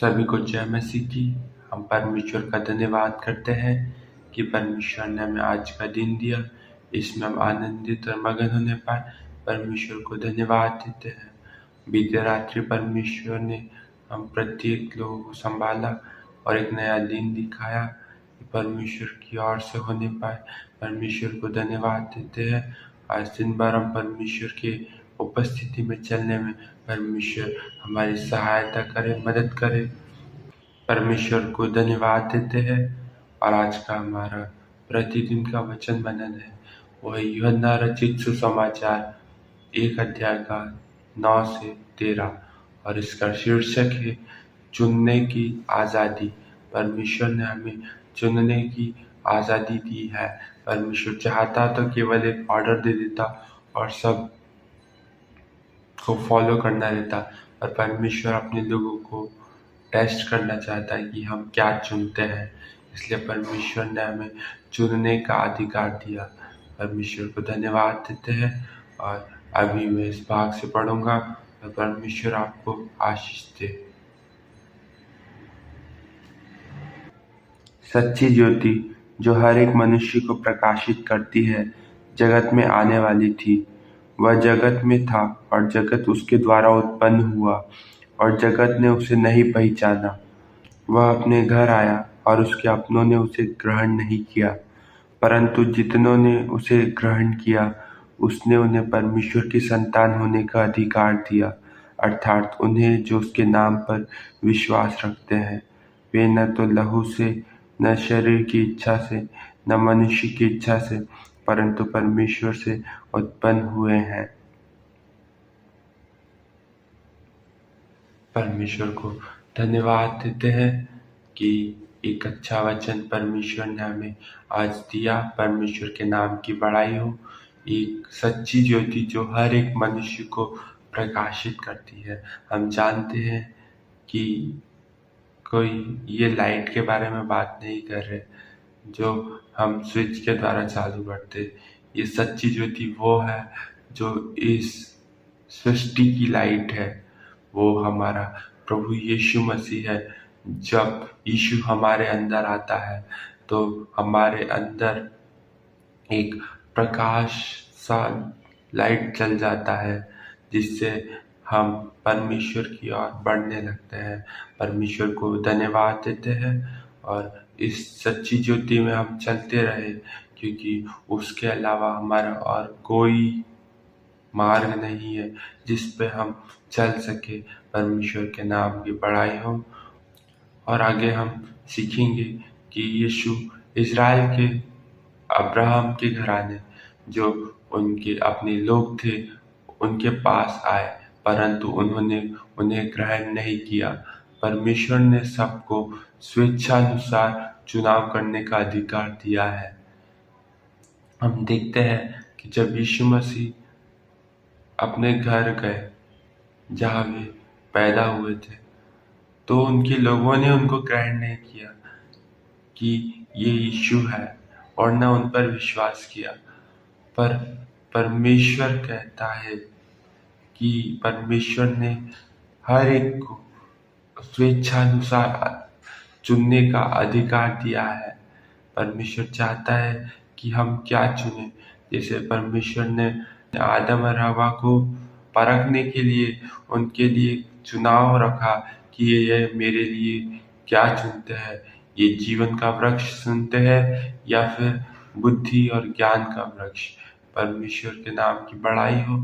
सभी को जय मसीह की। हम परमेश्वर का धन्यवाद करते हैं कि परमेश्वर ने हमें आज का दिन दिया, इसमें हम आनंदित और मगन होने पाए। परमेश्वर को धन्यवाद देते हैं। बीते रात्रि परमेश्वर ने हम प्रत्येक लोगों को संभाला और एक नया दिन दिखाया कि परमेश्वर की ओर से होने पाए। परमेश्वर को धन्यवाद देते हैं। आज दिन भर हम परमेश्वर के उपस्थिति में चलने में परमेश्वर हमारी सहायता करे, मदद करे। परमेश्वर को धन्यवाद देते हैं। और आज का हमारा प्रतिदिन का वचन मनन है, वह यूहन्ना रचित सुसमाचार 1 अध्याय का 9 से 13 और इसका शीर्षक है चुनने की आज़ादी। परमेश्वर ने हमें चुनने की आज़ादी दी है। परमेश्वर चाहता तो केवल एक ऑर्डर दे देता और सब को फॉलो करना रहता, पर परमेश्वर अपने लोगों को टेस्ट करना चाहता है कि हम क्या चुनते हैं। इसलिए परमेश्वर ने हमें चुनने का अधिकार दिया। परमेश्वर को धन्यवाद देते हैं। और अभी मैं इस भाग से पढ़ूंगा और परमेश्वर आपको आशीष दे। सच्ची ज्योति जो हर एक मनुष्य को प्रकाशित करती है, जगत में आने वाली थी। वह जगत में था और जगत उसके द्वारा उत्पन्न हुआ और जगत ने उसे नहीं पहचाना। वह अपने घर आया और उसके अपनों ने उसे ग्रहण नहीं किया, परंतु जितनों ने उसे ग्रहण किया उसने उन्हें परमेश्वर की संतान होने का अधिकार दिया, अर्थात उन्हें जो उसके नाम पर विश्वास रखते हैं। वे न तो लहू से, न शरीर की इच्छा से, न मनुष्य की इच्छा से, परंतु परमेश्वर से उत्पन्न हुए हैं। परमेश्वर को धन्यवाद देते हैं कि एक अच्छा वचन परमेश्वर ने हमें आज दिया। परमेश्वर के नाम की बड़ाई हो। एक सच्ची ज्योति जो हर एक मनुष्य को प्रकाशित करती है। हम जानते हैं कि कोई ये लाइट के बारे में बात नहीं कर रहे जो हम स्विच के द्वारा चालू करते। ये सच्ची ज्योति वो है जो इस सृष्टि की लाइट है। वो हमारा प्रभु यीशु मसीह है। जब यीशु हमारे अंदर आता है तो हमारे अंदर एक प्रकाश सा लाइट जल जाता है, जिससे हम परमेश्वर की ओर बढ़ने लगते हैं। परमेश्वर को धन्यवाद देते हैं और इस सच्ची ज्योति में हम चलते रहे, क्योंकि उसके अलावा हमारा और कोई मार्ग नहीं है जिस पे हम चल सके। परमेश्वर के नाम की बड़ाई हो। और आगे हम सीखेंगे कि यीशु इज़राइल के अब्राहम के घराने जो उनके अपने लोग थे उनके पास आए, परंतु उन्होंने उन्हें ग्रहण नहीं किया। परमेश्वर ने सबको स्वेच्छानुसार चुनाव करने का अधिकार दिया है। हम देखते हैं कि जब यीशु मसीह अपने घर गए जहाँ वे पैदा हुए थे, तो उनके लोगों ने उनको ग्रहण नहीं किया कि ये यीशु है और न उन पर विश्वास किया। पर परमेश्वर कहता है कि परमेश्वर ने हर एक को स्वेच्छानुसार चुनने का अधिकार दिया है। परमेश्वर चाहता है कि हम क्या चुने। जैसे परमेश्वर ने आदम और हवा को परखने के लिए उनके लिए चुनाव रखा कि ये मेरे लिए क्या चुनते हैं, ये जीवन का वृक्ष चुनते हैं या फिर बुद्धि और ज्ञान का वृक्ष। परमेश्वर के नाम की बड़ाई हो।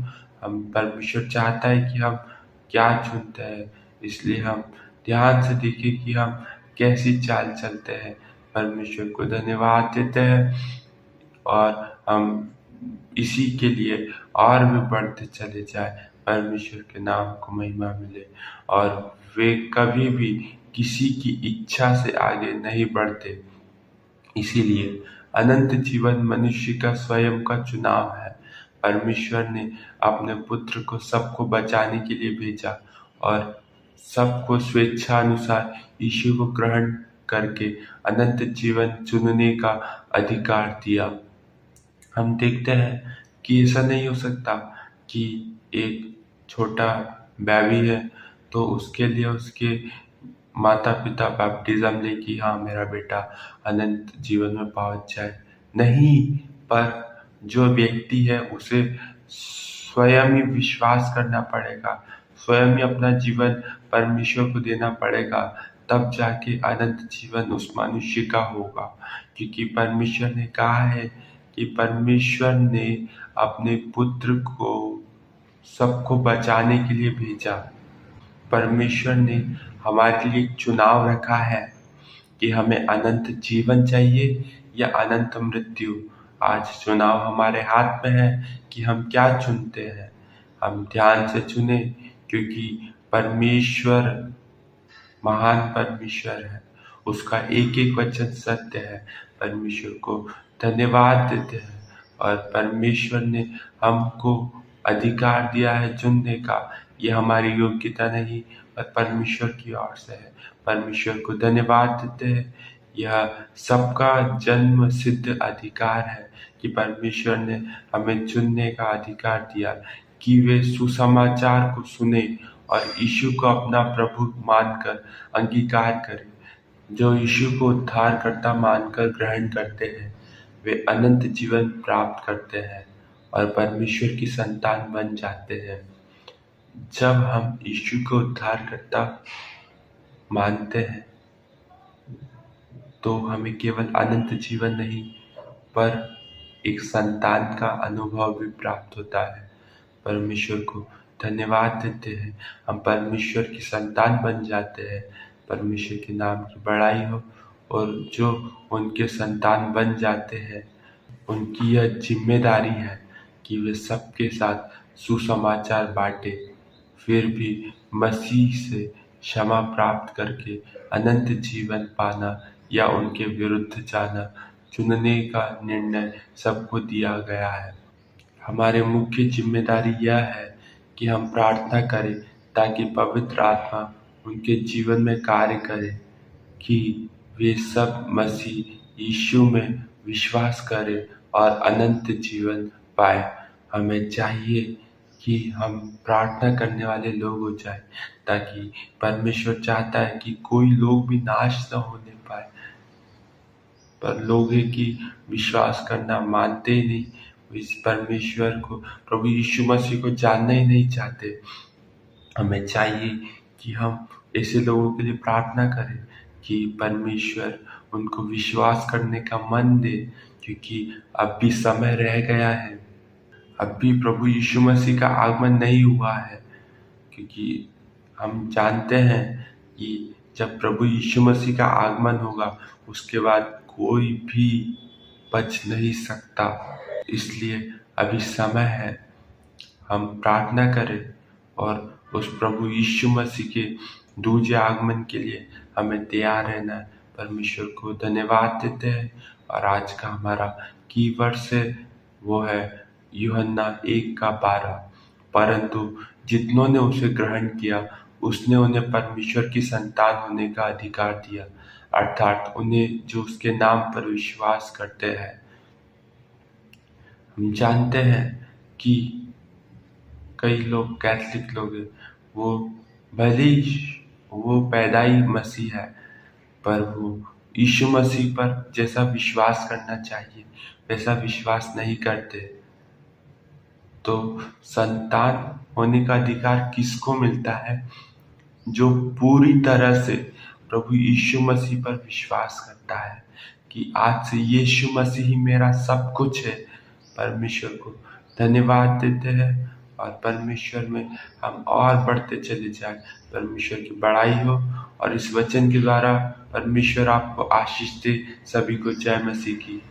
हम परमेश्वर चाहता है कि हम क्या चुनते हैं, इसलिए हम ध्यान से देखें कि हम कैसी चाल चलते हैं। परमेश्वर को धन्यवाद देते हैं और हम इसी के लिए और भी बढ़ते चले जाए। परमेश्वर के नाम को महिमा मिले और वे कभी भी किसी की इच्छा से आगे नहीं बढ़ते। इसीलिए अनंत जीवन मनुष्य का स्वयं का चुनाव है। परमेश्वर ने अपने पुत्र को सबको बचाने के लिए भेजा और सबको स्वेच्छानुसार यीशु को ग्रहण करके अनंत जीवन चुनने का अधिकार दिया। हम देखते हैं कि ऐसा नहीं हो सकता कि एक छोटा बेबी है तो उसके लिए उसके माता पिता बैप्टिज्म ले कि हाँ मेरा बेटा अनंत जीवन में पहुंच जाए, नहीं, पर जो व्यक्ति है उसे स्वयं ही विश्वास करना पड़ेगा, स्वयं ही अपना जीवन परमेश्वर को देना पड़ेगा, तब जाके अनंत जीवन उस मनुष्य का होगा। क्योंकि परमेश्वर ने कहा है कि परमेश्वर ने अपने पुत्र को सबको बचाने के लिए भेजा। परमेश्वर ने हमारे लिए चुनाव रखा है कि हमें अनंत जीवन चाहिए या अनंत मृत्यु। आज चुनाव हमारे हाथ में है कि हम क्या चुनते हैं। हम ध्यान से चुने, क्योंकि परमेश्वर महान परमेश्वर है, उसका एक एक वचन सत्य है। परमेश्वर को धन्यवाद देते हैं। और परमेश्वर ने हमको अधिकार दिया है चुनने का, ये हमारी योग्यता नहीं पर परमेश्वर की ओर से है। परमेश्वर को धन्यवाद देते हैं। यह सबका जन्म सिद्ध अधिकार है कि परमेश्वर ने हमें चुनने का अधिकार दिया कि वे सुसमाचार को सुने और यीशु को अपना प्रभु मानकर अंगीकार करें। जो यीशु को उद्धारकर्ता मानकर ग्रहण करते हैं वे अनंत जीवन प्राप्त करते हैं और परमेश्वर की संतान बन जाते हैं। जब हम यीशु को उद्धारकर्ता मानते हैं तो हमें केवल अनंत जीवन नहीं पर एक संतान का अनुभव भी प्राप्त होता है। परमेश्वर को धन्यवाद देते हैं, हम परमेश्वर की संतान बन जाते हैं। परमेश्वर के नाम की बड़ाई हो। और जो उनके संतान बन जाते हैं उनकी यह जिम्मेदारी है कि वे सबके साथ सुसमाचार बांटे, फिर भी मसीह से क्षमा प्राप्त करके अनंत जीवन पाना या उनके विरुद्ध जाना, चुनने का निर्णय सबको दिया गया है। हमारे मुख्य जिम्मेदारी यह है कि हम प्रार्थना करें ताकि पवित्र आत्मा उनके जीवन में कार्य करे कि वे सब मसीह यीशु में विश्वास करें और अनंत जीवन पाए। हमें चाहिए कि हम प्रार्थना करने वाले लोग हो जाए, ताकि परमेश्वर चाहता है कि कोई लोग भी नाश न होने पाए। पर लोग हैं कि विश्वास करना मानते ही नहीं, इस परमेश्वर को, प्रभु यीशु मसीह को जानना ही नहीं चाहते। हमें चाहिए कि हम ऐसे लोगों के लिए प्रार्थना करें कि परमेश्वर उनको विश्वास करने का मन दे, क्योंकि अब भी समय रह गया है। अब भी प्रभु यीशु मसीह का आगमन नहीं हुआ है, क्योंकि हम जानते हैं कि जब प्रभु यीशु मसीह का आगमन होगा उसके बाद कोई भी बच नहीं सकता। इसलिए अभी समय है, हम प्रार्थना करें और उस प्रभु यीशु मसीह के दूसरे आगमन के लिए हमें तैयार रहना है। परमेश्वर को धन्यवाद देते हैं। और आज का हमारा कीवर्ड से वो है यूहन्ना 1:12। परंतु जितनों ने उसे ग्रहण किया उसने उन्हें परमेश्वर की संतान होने का अधिकार दिया, अर्थात उन्हें जो उसके नाम पर विश्वास करते हैं। हम जानते हैं कि कई लोग कैथलिक लोग हैं, वो भले ही वो पैदाई मसीह है पर वो यीशु मसीह पर जैसा विश्वास करना चाहिए वैसा विश्वास नहीं करते। तो संतान होने का अधिकार किसको मिलता है? जो पूरी तरह से प्रभु यीशु मसीह पर विश्वास करता है कि आज से यीशु मसीह ही मेरा सब कुछ है। परमेश्वर को धन्यवाद देते हैं और परमेश्वर में हम और बढ़ते चले जाए। परमेश्वर की बड़ाई हो और इस वचन के द्वारा परमेश्वर आपको आशीष दे। सभी को जय मसीह की।